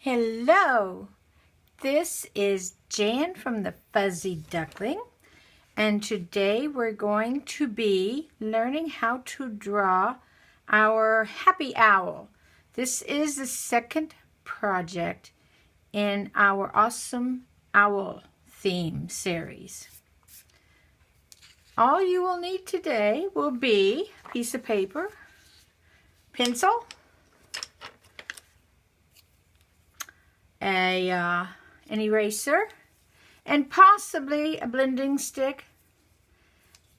Hello, this is Jan from the Fuzzy Duckling, and today we're going to be learning how to draw our happy owl. This is the second project in our awesome owl theme series. All you will need today will be a piece of paper, pencil, an eraser, and possibly a blending stick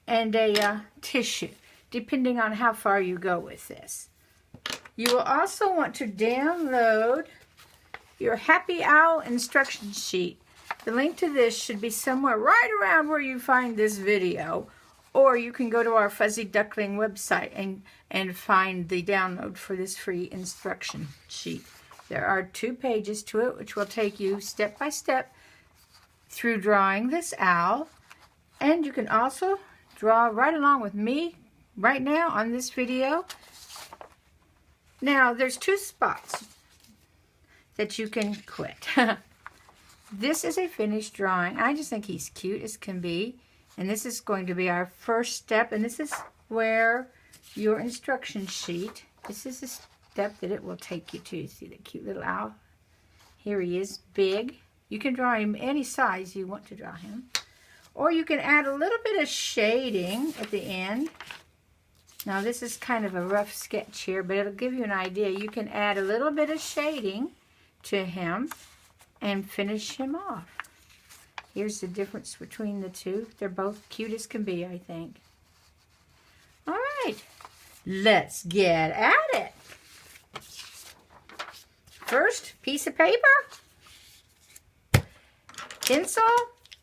and a tissue, depending on how far you go with this. You will also want to download your Happy Owl instruction sheet. The link to this should be somewhere right around where you find this video, or you can go to our Fuzzy Duckling website and find the download for this free instruction sheet. There are 2 pages to it, which will take you step by step through drawing this owl. And you can also draw right along with me right now on this video. Now, there's 2 spots that you can quit. This is a finished drawing. I just think he's cute as can be. And this is going to be our first step. And this is where your instruction sheet, this is the step that it will take you to. See the cute little owl? Here he is, big. You can draw him any size you want to draw him. Or you can add a little bit of shading at the end. Now this is kind of a rough sketch here, but it'll give you an idea. You can add a little bit of shading to him and finish him off. Here's the difference between the two. They're both cute as can be, I think. All right, let's get at it. First, piece of paper, pencil,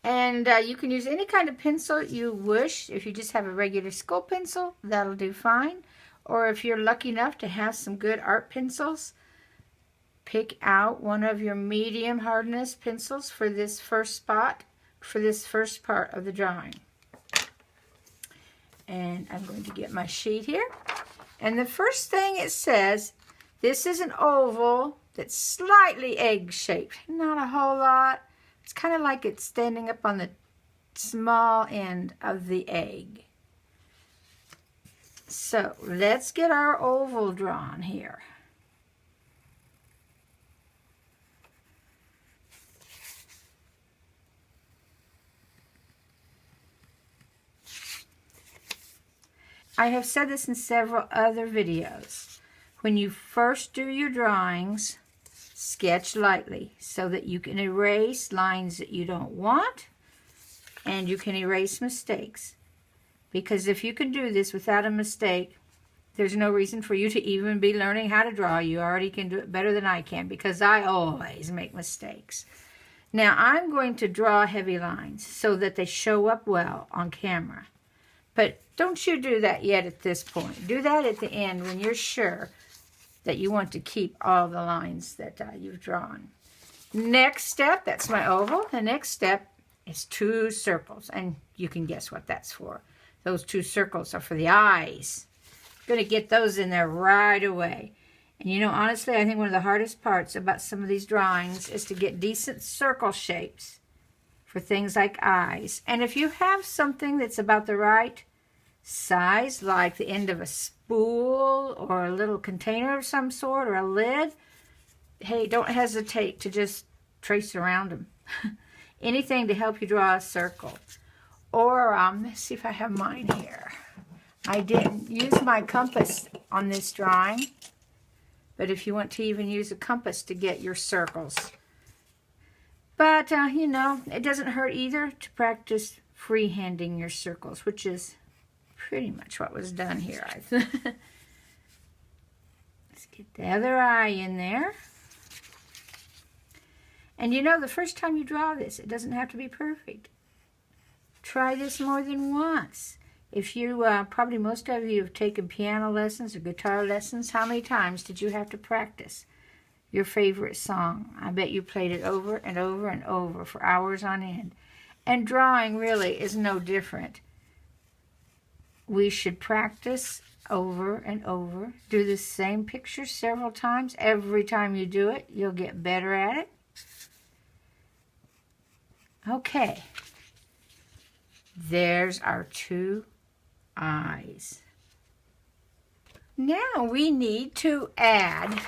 and you can use any kind of pencil you wish. If you just have a regular skull pencil, that'll do fine. Or if you're lucky enough to have some good art pencils, pick out one of your medium hardness pencils for this first spot, for this first part of the drawing. And I'm going to get my sheet here. And the first thing it says, this is an oval that's slightly egg-shaped. Not a whole lot. It's kind of like it's standing up on the small end of the egg. So let's get our oval drawn here. I have said this in several other videos. When you first do your drawings, sketch lightly so that you can erase lines that you don't want and you can erase mistakes. Because if you can do this without a mistake, there's no reason for you to even be learning how to draw. You already can do it better than I can because I always make mistakes. Now I'm going to draw heavy lines so that they show up well on camera. But don't you do that yet at this point. Do that at the end when you're sure that you want to keep all the lines that you've drawn. Next step, that's my oval. The next step is 2 circles, and you can guess what that's for. Those 2 circles are for the eyes. I'm going to get those in there right away. And you know, honestly, I think one of the hardest parts about some of these drawings is to get decent circle shapes for things like eyes. And if you have something that's about the right size, like the end of a spool or a little container of some sort or a lid, hey, don't hesitate to just trace around them. Anything to help you draw a circle. Or let's see if I have mine here. I didn't use my compass on this drawing, but if you want to even use a compass to get your circles. But you know, it doesn't hurt either to practice freehanding your circles, which is pretty much what was done here. Let's get the other eye in there. And you know, the first time you draw this, it doesn't have to be perfect. Try this more than once. If you, probably most of you have taken piano lessons or guitar lessons, how many times did you have to practice your favorite song? I bet you played it over and over and over for hours on end. And drawing really is no different. We should practice over and over. Do the same picture several times. Every time you do it, you'll get better at it. Okay. There's our two eyes. Now we need to add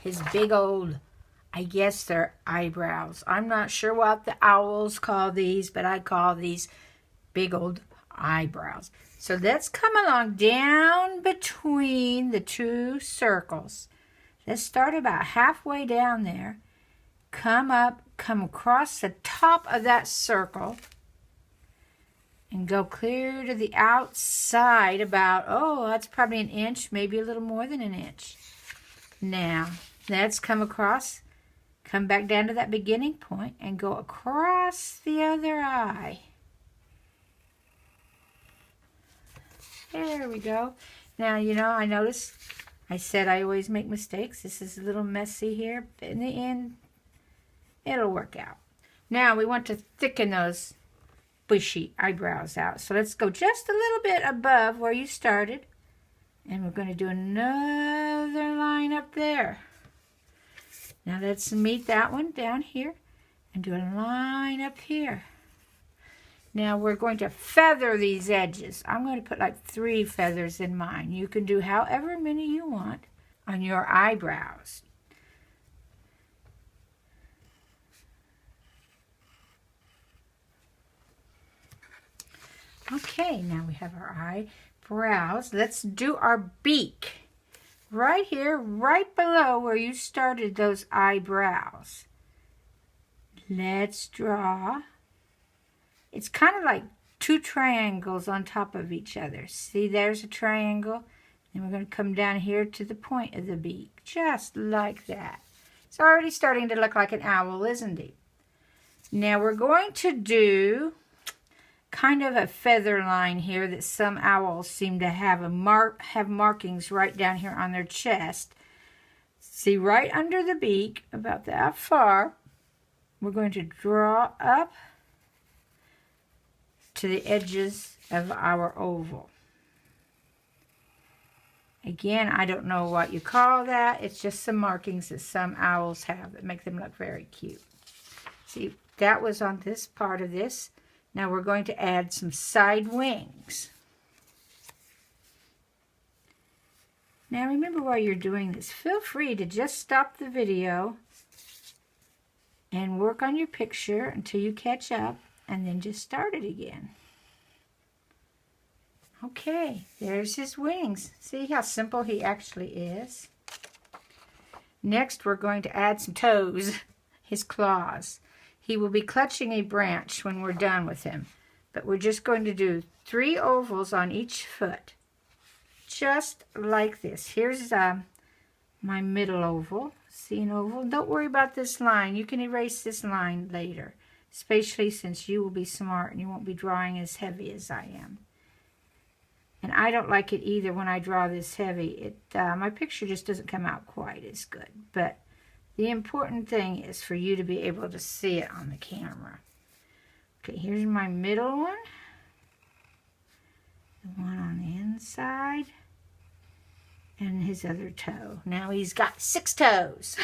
his big old, I guess they're eyebrows. I'm not sure what the owls call these, but I call these big old eyebrows. So let's come along down between the two circles. Let's start about halfway down there. Come up, come across the top of that circle, and go clear to the outside about, oh, that's probably an inch, maybe a little more than an inch. Now, let's come across, come back down to that beginning point and go across the other eye. There we go. Now, you know, I noticed I said I always make mistakes. This is a little messy here, but in the end, it'll work out. Now, we want to thicken those bushy eyebrows out. So let's go just a little bit above where you started. And we're going to do another line up there. Now let's meet that one down here and do a line up here. Now we're going to feather these edges. I'm going to put like 3 feathers in mine. You can do however many you want on your eyebrows. Okay, now we have our eyebrows. Let's do our beak. Right here, right below where you started those eyebrows. Let's draw. It's kind of like 2 triangles on top of each other. See, there's a triangle. And we're going to come down here to the point of the beak, just like that. It's already starting to look like an owl, isn't it? Now we're going to do kind of a feather line here that some owls seem to have markings right down here on their chest. See, right under the beak, about that far, we're going to draw up to the edges of our oval. Again, I don't know what you call that. It's just some markings that some owls have that make them look very cute. See, that was on this part of this. Now we're going to add some side wings. Now remember, while you're doing this, feel free to just stop the video and work on your picture until you catch up, and then just start it again. Okay, there's his wings. See how simple he actually is? Next, we're going to add some toes, his claws. He will be clutching a branch when we're done with him, but we're just going to do 3 ovals on each foot, just like this. Here's my middle oval. See an oval? Don't worry about this line. You can erase this line later, especially since you will be smart and you won't be drawing as heavy as I am. And I don't like it either when I draw this heavy. My picture just doesn't come out quite as good. But the important thing is for you to be able to see it on the camera. Okay, here's my middle one. The one on the inside. And his other toe. Now he's got 6 toes.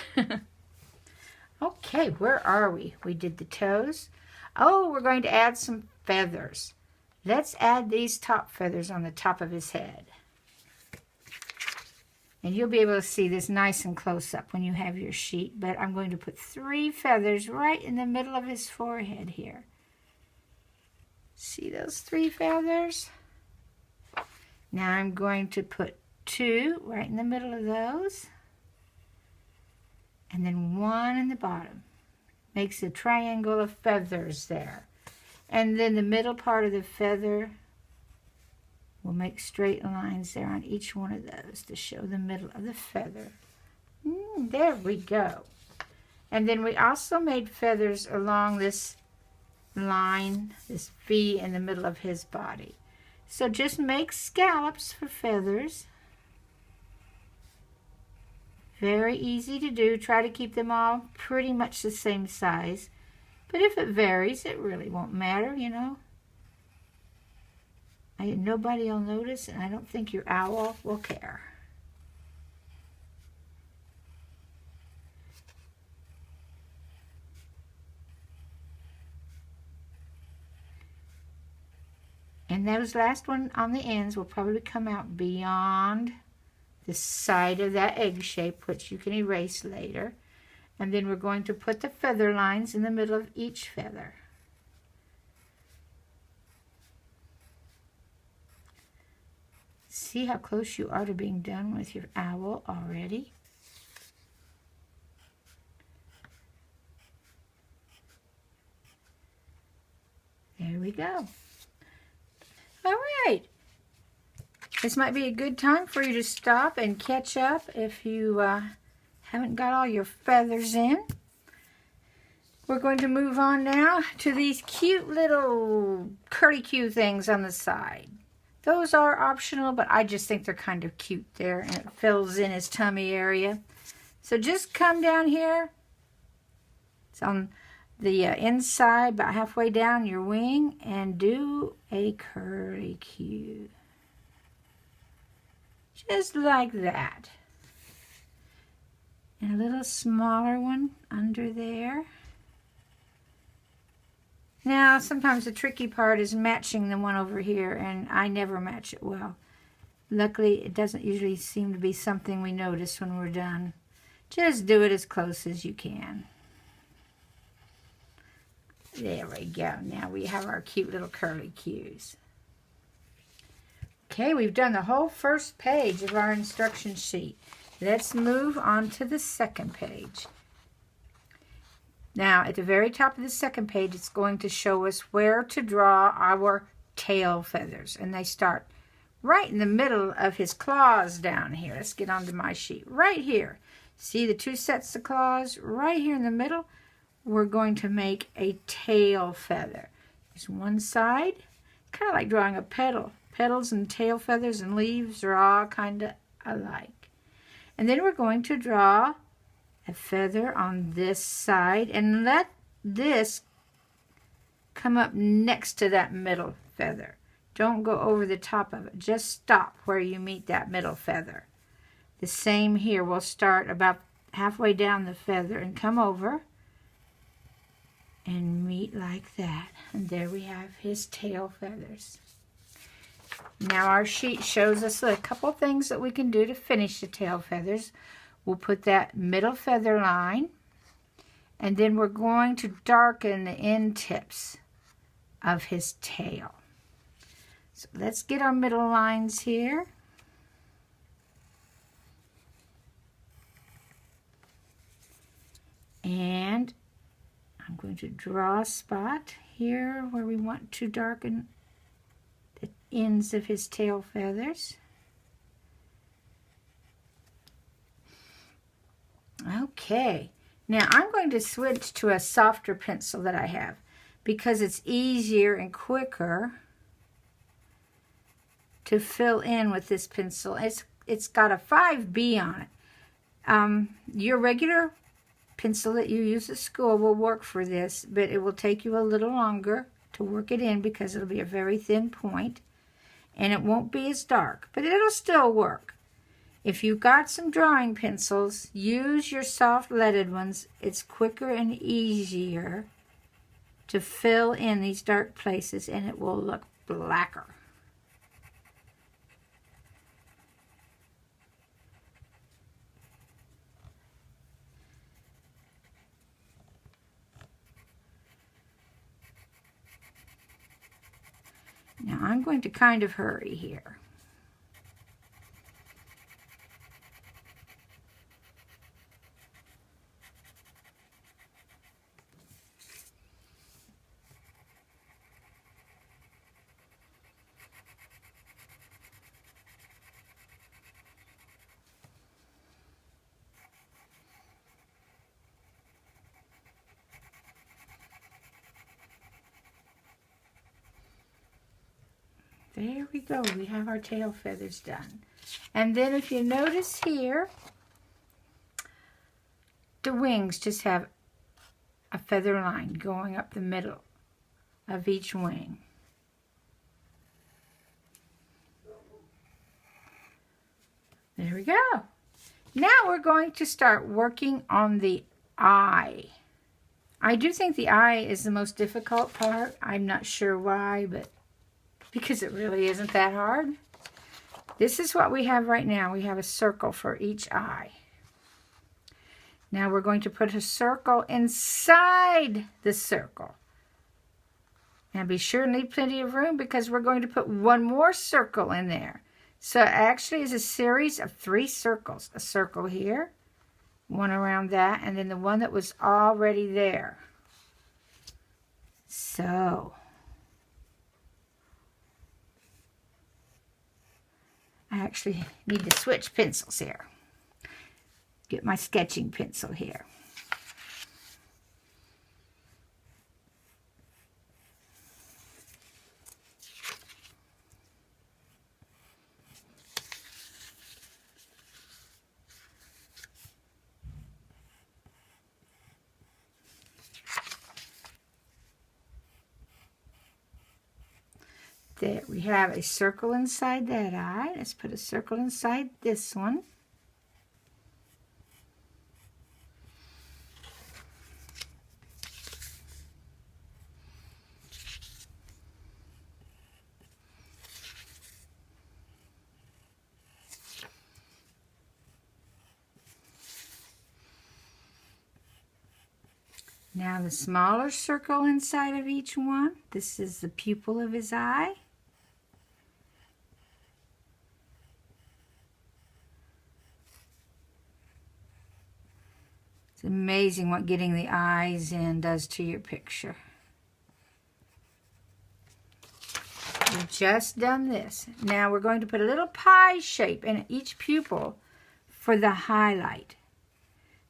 Okay, where are we? We did the toes. Oh, we're going to add some feathers. Let's add these top feathers on the top of his head. And you'll be able to see this nice and close up when you have your sheet. But I'm going to put 3 feathers right in the middle of his forehead here. See those 3 feathers? Now I'm going to put 2 right in the middle of those. And then 1 in the bottom. Makes a triangle of feathers there. And then the middle part of the feather will make straight lines there on each one of those to show the middle of the feather. There we go. And then we also made feathers along this line, this V in the middle of his body. So just make scallops for feathers. Very easy to do. Try to keep them all pretty much the same size. But if it varies, it really won't matter, you know. Nobody will notice, and I don't think your owl will care. And those last one on the ends will probably come out beyond the side of that egg shape, which you can erase later. And then we're going to put the feather lines in the middle of each feather. See how close you are to being done with your owl already? There we go. All right. This might be a good time for you to stop and catch up if you haven't got all your feathers in. We're going to move on now to these cute little curly-cue things on the side. Those are optional, but I just think they're kind of cute there, and it fills in his tummy area. So just come down here. It's on the inside, about halfway down your wing, and do a curly-cue. Just like that. And a little smaller one under there. Now, sometimes the tricky part is matching the one over here, and I never match it well. Luckily, it doesn't usually seem to be something we notice when we're done. Just do it as close as you can. There we go. Now we have our cute little curly cues. Okay, we've done the whole first page of our instruction sheet. Let's move on to the second page. Now, at the very top of the second page, it's going to show us where to draw our tail feathers. And they start right in the middle of his claws down here. Let's get onto my sheet. Right here. See the two sets of claws right here in the middle? We're going to make a tail feather. There's one side, kind of like drawing a petal. Petals and tail feathers and leaves are all kind of alike. And then we're going to draw a feather on this side and let this come up next to that middle feather. Don't go over the top of it. Just stop where you meet that middle feather. The same here. We'll start about halfway down the feather and come over and meet like that. And there we have his tail feathers. Now our sheet shows us a couple things that we can do to finish the tail feathers. We'll put that middle feather line, and then we're going to darken the end tips of his tail. So let's get our middle lines here. And I'm going to draw a spot here where we want to darken the ends of his tail feathers. Okay, now I'm going to switch to a softer pencil that I have because it's easier and quicker to fill in with this pencil. It's got a 5B on it. Your regular pencil that you use at school will work for this, but it will take you a little longer to work it in because it'll be a very thin point, and it won't be as dark, but it'll still work. If you've got some drawing pencils, use your soft leaded ones. It's quicker and easier to fill in these dark places, and it will look blacker. Now I'm going to kind of hurry here. There we go. We have our tail feathers done. And then if you notice here, the wings just have a feather line going up the middle of each wing. There we go. Now we're going to start working on the eye. I do think the eye is the most difficult part. I'm not sure why, but because it really isn't that hard. This is what we have right now. We have a circle for each eye. Now we're going to put a circle inside the circle. And be sure and leave plenty of room because we're going to put one more circle in there. So it actually is a series of 3 circles. A circle here, one around that, and then the one that was already there. So I actually need to switch pencils here. Get my sketching pencil here. There, we have a circle inside that eye. Let's put a circle inside this one. Now the smaller circle inside of each one. This is the pupil of his eye. It's amazing what getting the eyes in does to your picture. We've just done this. Now we're going to put a little pie shape in each pupil for the highlight.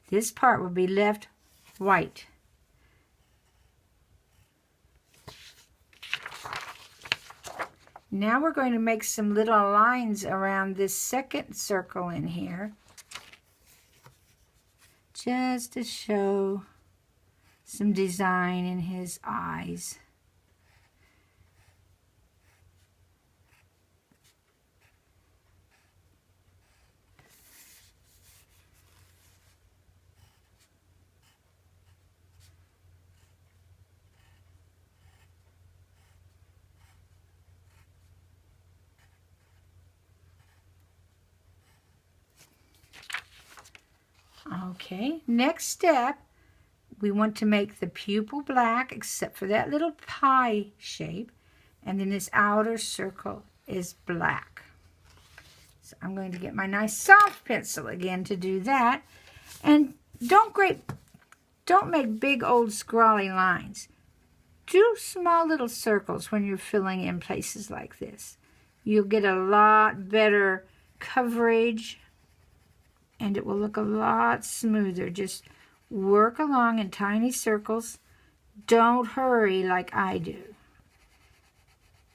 This part will be left white. Now we're going to make some little lines around this second circle in here, just to show some design in his eyes. Okay, next step, we want to make the pupil black except for that little pie shape, and then this outer circle is black. So I'm going to get my nice soft pencil again to do that. And don't make big old scrawly lines. Do small little circles when you're filling in places like this. You'll get a lot better coverage, and it will look a lot smoother. Just work along in tiny circles. Don't hurry like I do.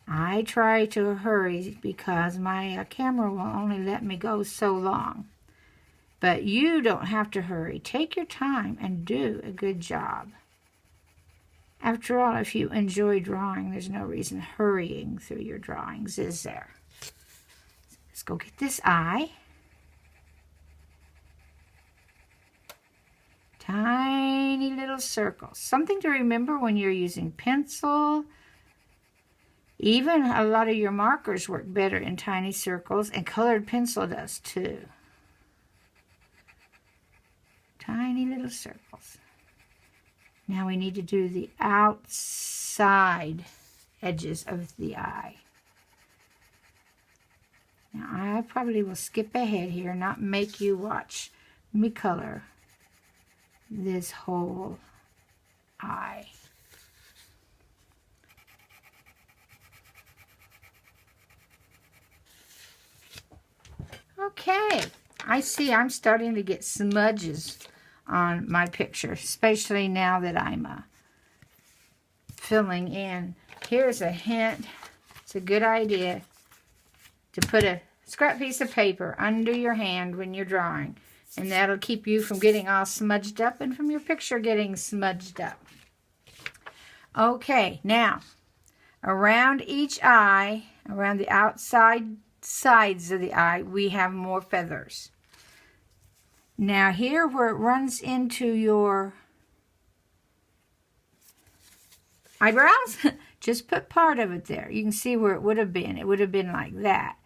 I try to hurry because my camera will only let me go so long. But you don't have to hurry. Take your time and do a good job. After all, if you enjoy drawing, there's no reason hurrying through your drawings, is there? Let's go get this eye. Tiny little circles. Something to remember when you're using pencil. Even a lot of your markers work better in tiny circles, and colored pencil does too. Tiny little circles. Now we need to do the outside edges of the eye. Now I probably will skip ahead here, not make you watch me color this whole eye. Okay, I see I'm starting to get smudges on my picture, especially now that I'm filling in. Here's a hint. It's a good idea to put a scrap piece of paper under your hand when you're drawing, and that'll keep you from getting all smudged up and from your picture getting smudged up. Okay, now around each eye, around the outside sides of the eye, we have more feathers. Now here where it runs into your eyebrows, just put part of it there. You can see where it would have been. It would have been like that.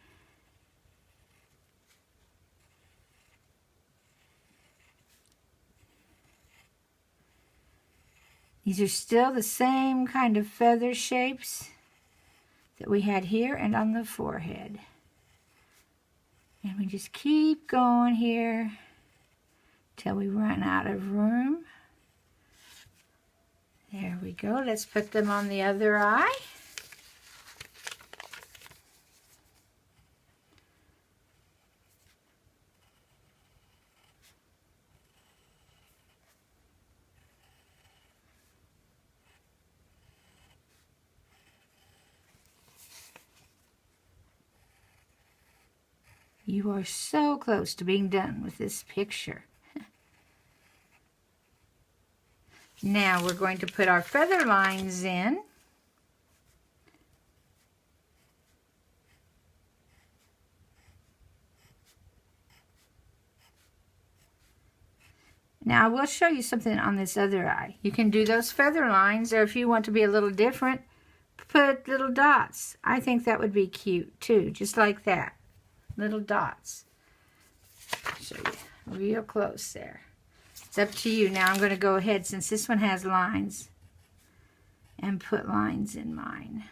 These are still the same kind of feather shapes that we had here and on the forehead. And we just keep going here till we run out of room. There we go. Let's put them on the other eye. You are so close to being done with this picture. Now we're going to put our feather lines in. Now I will show you something on this other eye. You can do those feather lines, or if you want to be a little different, put little dots. I think that would be cute too, just like that. Little dots. I'll show you real close there. It's up to you. Now I'm going to go ahead, since this one has lines, and put lines in mine.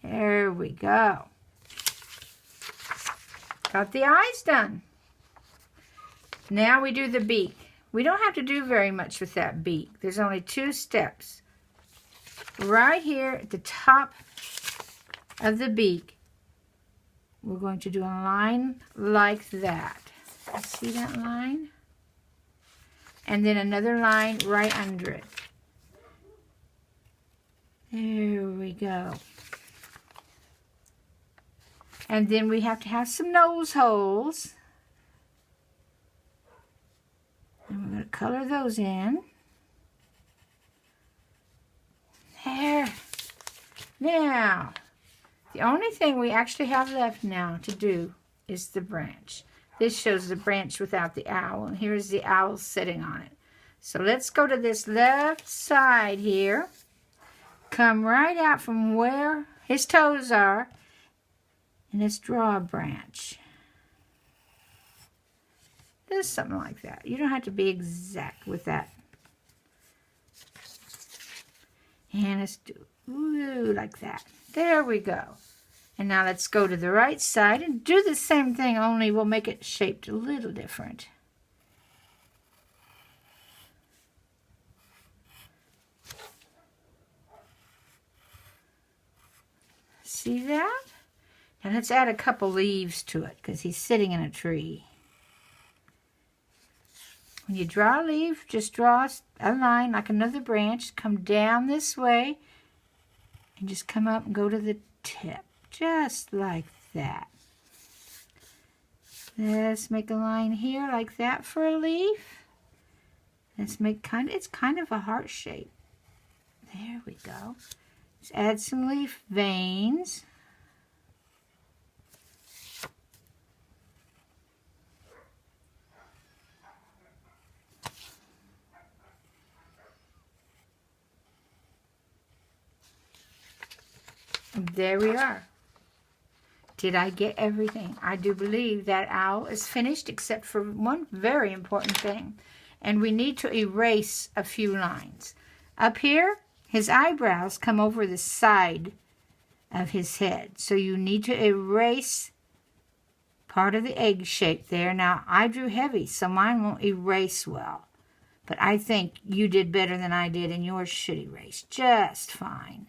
There we go. Got the eyes done. Now we do the beak. We don't have to do very much with that beak. There's only 2 steps. Right here at the top of the beak, we're going to do a line like that. See that line? And then another line right under it. There we go. And then we have to have some nose holes. And we're going to color those in. There. Now, the only thing we actually have left now to do is the branch. This shows the branch without the owl, and here's the owl sitting on it. So let's go to this left side here. Come right out from where his toes are, and let's draw a branch. Just something like that. You don't have to be exact with that. And let's do like that. There we go. And now let's go to the right side and do the same thing, only we'll make it shaped a little different. See that? And let's add a couple leaves to it because he's sitting in a tree. When you draw a leaf, just draw a line like another branch. Come down this way and just come up and go to the tip. Just like that. Let's make a line here like that for a leaf. Let's make it's kind of a heart shape. There we go. Let's add some leaf veins. There we are. Did I get everything? I do believe that owl is finished, except for one very important thing. And we need to erase a few lines. Up here, his eyebrows come over the side of his head. So you need to erase part of the egg shape there. Now, I drew heavy, so mine won't erase well. But I think you did better than I did, and yours should erase just fine.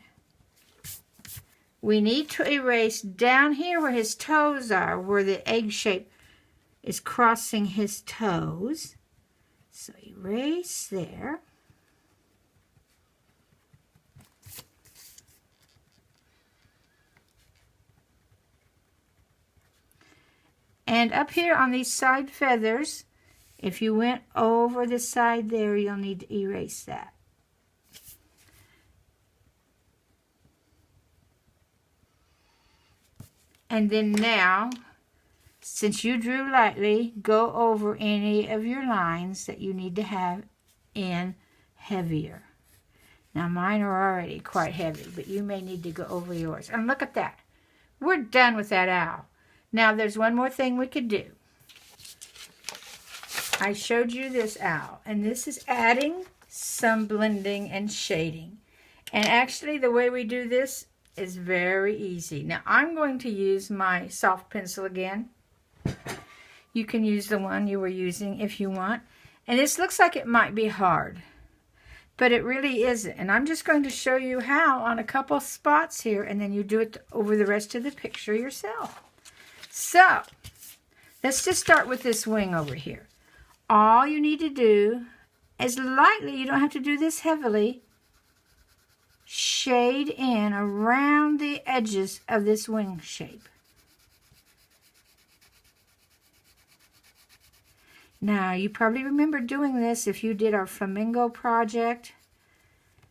We need to erase down here where his toes are, where the egg shape is crossing his toes. So erase there. And up here on these side feathers, if you went over the side there, you'll need to erase that. And then now, since you drew lightly, go over any of your lines that you need to have in heavier. Now mine are already quite heavy, but you may need to go over yours. And look at that. We're done with that owl. Now there's one more thing we could do. I showed you this owl, and this is adding some blending and shading. And actually the way we do this is very easy. Now I'm going to use my soft pencil again. You can use the one you were using if you want. And this looks like it might be hard, but it really isn't. And I'm just going to show you how on a couple spots here, and then you do it over the rest of the picture yourself. So let's just start with this wing over here. All you need to do is lightly, you don't have to do this heavily, shade in around the edges of this wing shape. Now, you probably remember doing this if you did our flamingo project.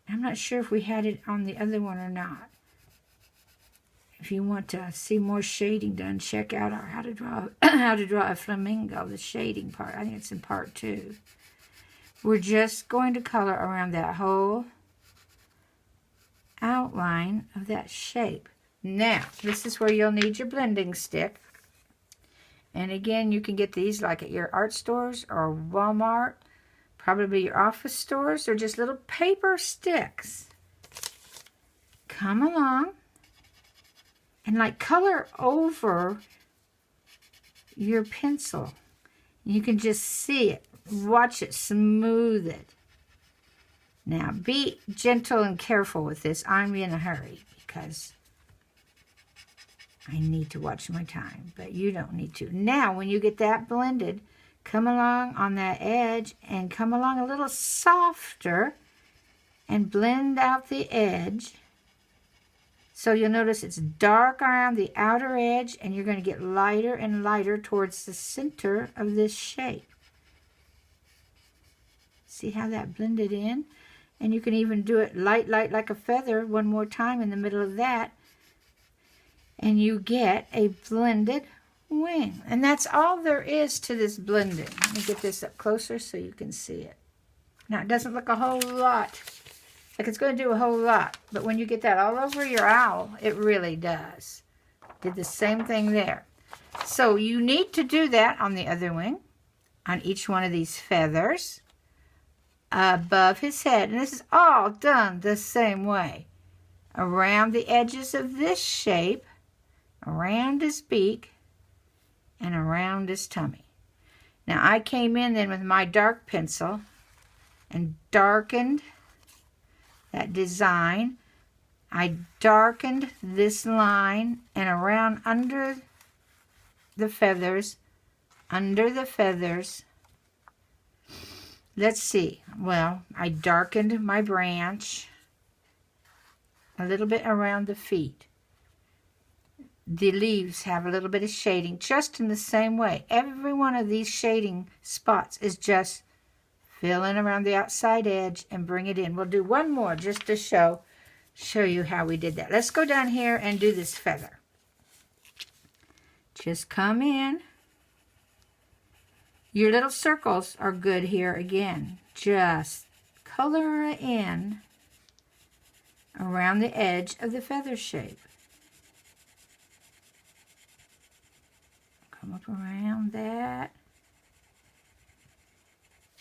I'm not sure if we had it on the other one or not. If you want to see more shading done, check out our how to draw a flamingo, the shading part. I think it's in part 2. We're just going to color around that whole outline of that shape. Now, this is where you'll need your blending stick. And again, you can get these like at your art stores or Walmart, probably your office stores, or just little paper sticks. Come along and like color over your pencil. You can just see it, watch it, smooth it. Now be gentle and careful with this. I'm in a hurry because I need to watch my time, but you don't need to. Now, when you get that blended, come along on that edge and come along a little softer and blend out the edge. So you'll notice it's dark around the outer edge, and you're going to get lighter and lighter towards the center of this shape. See how that blended in? And you can even do it light like a feather one more time in the middle of that. And you get a blended wing. And that's all there is to this blending. Let me get this up closer so you can see it. Now, it doesn't look a whole lot like it's going to do a whole lot. But when you get that all over your owl, it really does. Did the same thing there. So you need to do that on the other wing, on each one of these feathers, above his head. And this is all done the same way. Around the edges of this shape, around his beak, and around his tummy. Now I came in then with my dark pencil and darkened that design. I darkened this line and around under the feathers, Let's see. Well, I darkened my branch a little bit around the feet. The leaves have a little bit of shading, just in the same way. Every one of these shading spots is just fill in around the outside edge and bring it in. We'll do one more just to show you how we did that. Let's go down here and do this feather. Just come in. Your little circles are good here again. Just color in around the edge of the feather shape. Come up around that.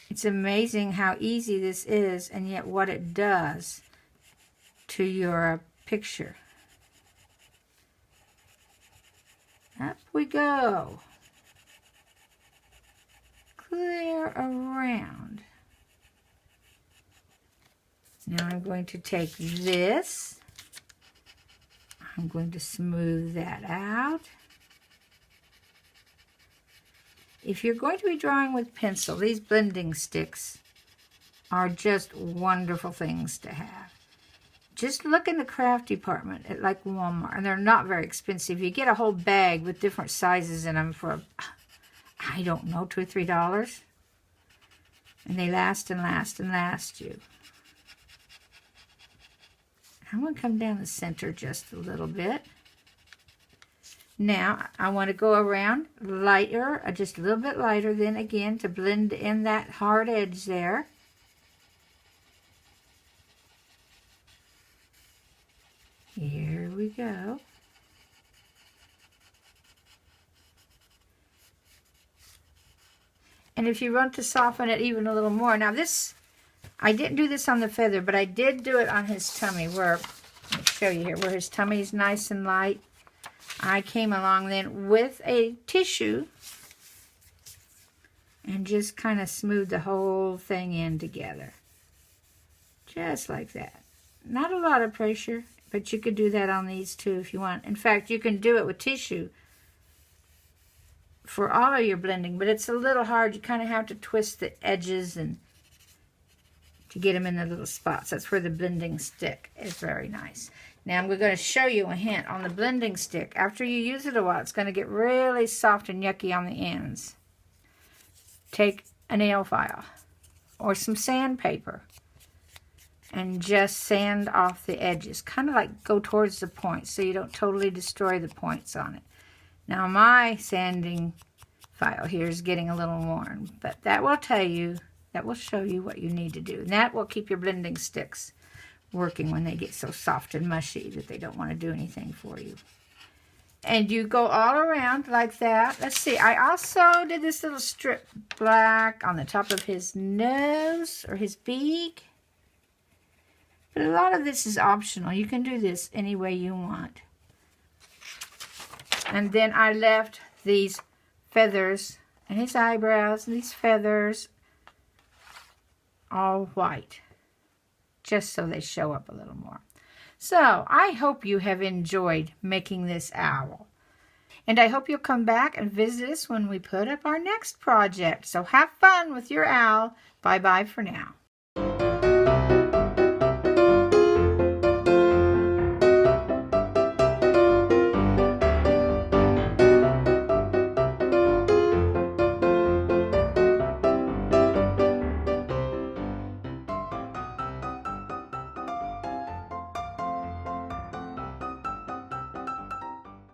It's amazing how easy this is, and yet what it does to your picture. Up we go. Clear around. Now I'm going to take this. I'm going to smooth that out. If you're going to be drawing with pencil, these blending sticks are just wonderful things to have. Just look in the craft department at like Walmart, and they're not very expensive. You get a whole bag with different sizes in them for, I don't know, $2 or $3. And they last and last and last you. I'm going to come down the center just a little bit. Now, I want to go around lighter, just a little bit lighter then again to blend in that hard edge there. Here we go. And if you want to soften it even a little more, now this, I didn't do this on the feather, but I did do it on his tummy where, let me show you here, where his tummy is nice and light. I came along then with a tissue and just kind of smoothed the whole thing in together. Just like that. Not a lot of pressure, but you could do that on these too if you want. In fact, you can do it with tissue for all of your blending, but it's a little hard. You kind of have to twist the edges and to get them in the little spots. That's where the blending stick is very nice. Now I'm going to show you a hint on the blending stick. After you use it a while, it's going to get really soft and yucky on the ends. Take a nail file or some sandpaper and just sand off the edges. Kind of like go towards the points so you don't totally destroy the points on it. Now my sanding file here is getting a little worn, but that will tell you, that will show you what you need to do. And that will keep your blending sticks working when they get so soft and mushy that they don't want to do anything for you. And you go all around like that. Let's see, I also did this little strip black on the top of his nose or his beak. But a lot of this is optional. You can do this any way you want. And then I left these feathers and his eyebrows and these feathers all white, just so they show up a little more. So I hope you have enjoyed making this owl. And I hope you'll come back and visit us when we put up our next project. So have fun with your owl. Bye-bye for now.